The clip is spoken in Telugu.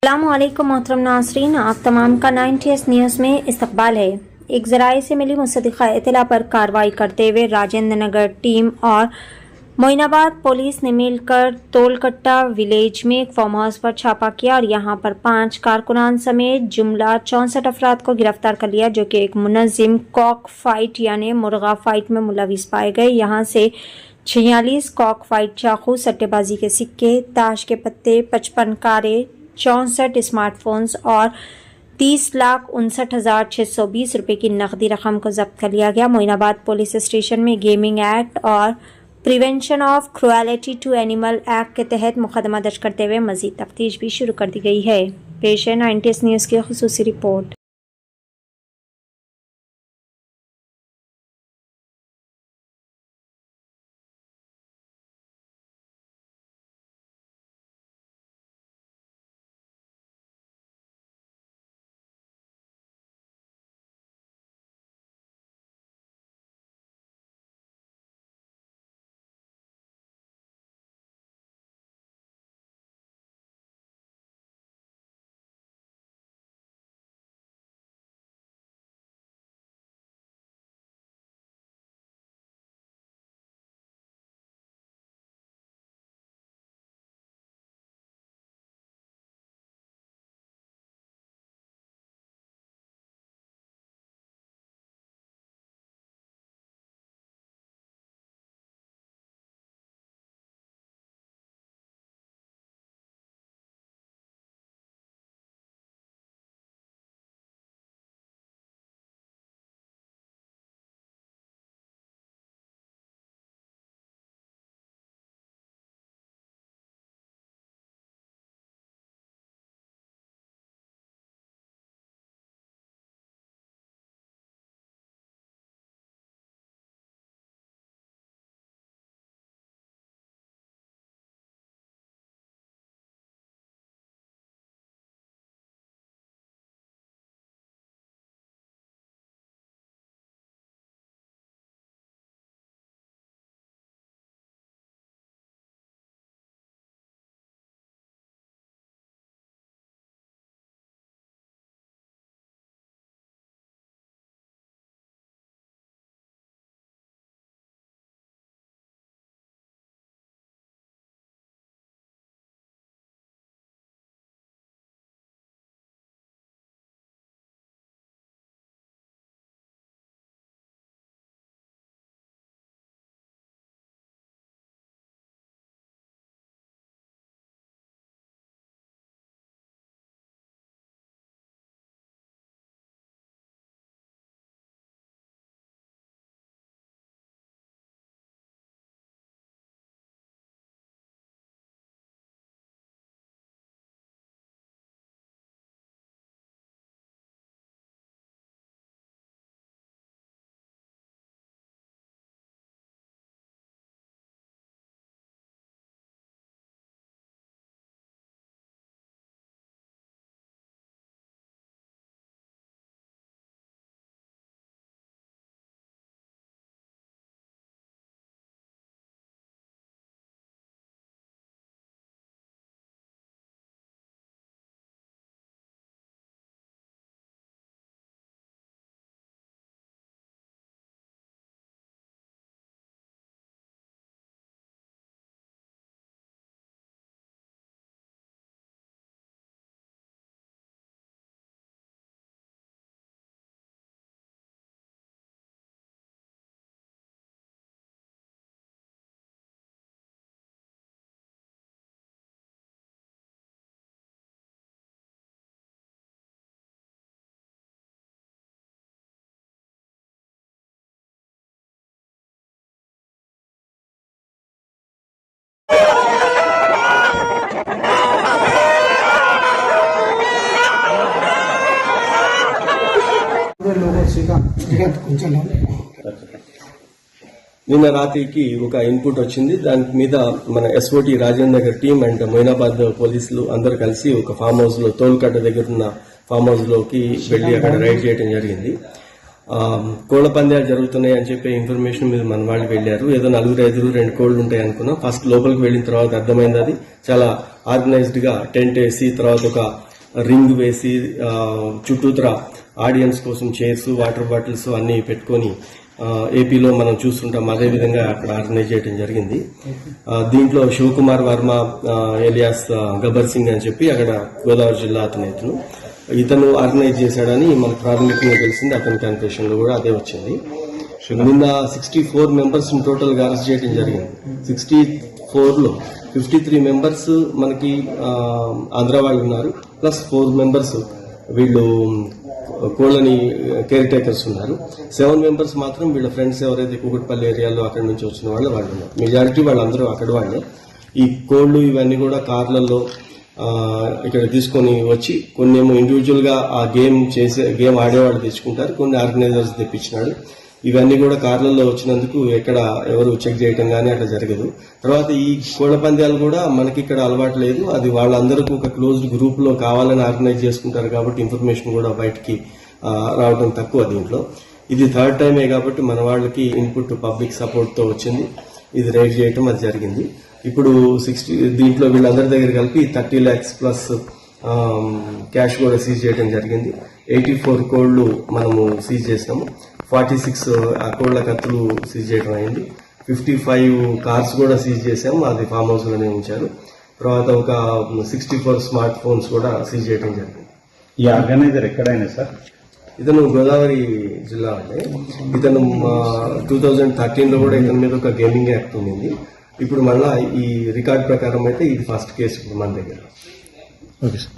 अस्सलामुअलैकुम मोहतरम नाज़रीन, आप तमाम का 90s न्यूज़ में इस्तकबाल है। एक ज़राए से मिली मुसद्दिक़ा इत्तला पर कार्रवाई करते हुए राजेंद्र नगर टीम और मोइनाबाद पुलिस ने मिलकर तोलकट्टा विलेज में एक फार्म हाउस पर छापा किया और यहां पर 5 कारकुनान समेत जुमला 64 अफराद को गिरफ्तार कर लिया, जो कि एक मुनज़्ज़िम कॉक फाइट यानी मुर्गा फाइट में मुलविस पाए गए। यहां से 46 कॉक फाइट चाकू, सट्टेबाजी के सिक्के, ताश के पत्ते, 55 कारें, 64 स्मार्टफोन्स और 30,59,620 रुपये की नकदी रकम को जब्त कर लिया गया। मोइनाबाद पुलिस स्टेशन में गेमिंग एक्ट और prevention of cruelty to animal act के तहत मुकदमा दर्ज करते हुए मजीद तफ्तीश भी शुरू कर दी गई है। पेश है 90s न्यूज़ की खुसूसी रिपोर्ट। నిన్న రాత్రికి ఒక ఇన్పుట్ వచ్చింది. దాని మీద మన SOT Rajendra Nagar team and Moinabad పోలీసులు అందరూ కలిసి ఒక ఫామ్ హౌస్ లో తోల్కట్ట దగ్గర ఉన్న ఫామ్ హౌస్ లోకి వెళ్లి అక్కడ రైడ్ చేయడం జరిగింది. కోళ్ల పందాలు జరుగుతున్నాయి అని చెప్పే ఇన్ఫర్మేషన్ మీద మన వాళ్ళు వెళ్లారు. ఏదో 4-5 2 కోళ్లు ఉంటాయి అనుకున్నాం. ఫస్ట్ లోపలికి వెళ్లిన తర్వాత అర్థమైంది అది చాలా ఆర్గనైజ్డ్ గా టెంట్ వేసి తర్వాత ఒక రింగ్ వేసి చుట్టూతర ఆడియన్స్ కోసం చైర్స్, వాటర్ బాటిల్స్ అన్ని పెట్టుకొని ఏపీలో మనం చూస్తుంటాం. అదేవిధంగా అక్కడ ఆర్గనైజ్ చేయడం జరిగింది. దీంట్లో శివకుమార్ వర్మ ఎలియాస్ గబ్బర్ సింగ్ అని చెప్పి అక్కడ గోదావరి జిల్లా ఇతను ఆర్గనైజ్ చేశాడని మనకు ప్రాథమికంగా తెలిసింది. అతని కన్ఫెషన్ లో కూడా అదే వచ్చింది. నిన్న 64 మెంబర్స్ టోటల్ గా అరెస్ట్ చేయడం జరిగింది. 64 లో 53 మెంబర్స్ మనకి ఆంధ్ర వాళ్ళు ఉన్నారు, ప్లస్ 4 మెంబర్స్ వీళ్ళు కోళ్ళని కేర్ టేకర్స్ ఉన్నారు. 7 మెంబర్స్ మాత్రం వీళ్ళ ఫ్రెండ్స్ ఎవరైతే కూకట్పల్లి ఏరియాలో అక్కడి నుంచి వచ్చిన వాళ్ళు ఉన్నారు. మెజారిటీ వాళ్ళందరూ అక్కడ వాళ్ళే. ఈ కోళ్లు ఇవన్నీ కూడా కార్లలో ఇక్కడ తీసుకొని వచ్చి కొన్ని ఏమో ఇండివిజువల్ గా ఆ గేమ్ ఆడేవాళ్ళు తెచ్చుకుంటారు, కొన్ని ఆర్గనైజర్స్ తెప్పించినాడు. ఇవన్నీ కూడా కార్లలో వచ్చినందుకు ఎక్కడ ఎవరు చెక్ చేయటం కానీ అట్లా జరగదు. తర్వాత ఈ కోళ్ల పందాలు కూడా మనకి ఇక్కడ అలవాటు లేదు. అది వాళ్ళందరికీ ఒక క్లోజ్డ్ గ్రూప్ లో కావాలని ఆర్గనైజ్ చేసుకుంటారు కాబట్టి ఇన్ఫర్మేషన్ కూడా బయటికి రావడం తక్కువ. దీంట్లో ఇది 3rd టైమే కాబట్టి మన వాళ్ళకి ఇన్పుట్ పబ్లిక్ సపోర్ట్ తో వచ్చింది. ఇది రైడ్ చేయటం అది జరిగింది. ఇప్పుడు దీంట్లో వీళ్ళందరి దగ్గర కలిపి 30 lakhs ప్లస్ క్యాష్ కూడా సీజ్ చేయడం జరిగింది. 84 కోళ్లు మనము సీజ్ చేసినాము. 46 ఆ కోళ్ల కత్తులు సీజ్ చేయడం అయింది. 55 కార్స్ కూడా సీజ్ చేసాము, అది ఫామ్ హౌస్ లోనే ఉంచారు. తర్వాత ఒక 64 స్మార్ట్ ఫోన్స్ కూడా సీజ్ చేయడం జరిగింది. ఈ ఆర్గనైజర్ ఎక్కడైనా సార్? ఇతను గోదావరి జిల్లా అంటే ఇతను 2013 లో కూడా ఇతని మీద ఒక గేమింగ్ యాక్ట్ ఉంది. ఇప్పుడు మళ్ళా ఈ రికార్డ్ ప్రకారం అయితే ఇది ఫస్ట్ కేసు ఇప్పుడు మన దగ్గర. Okay sir.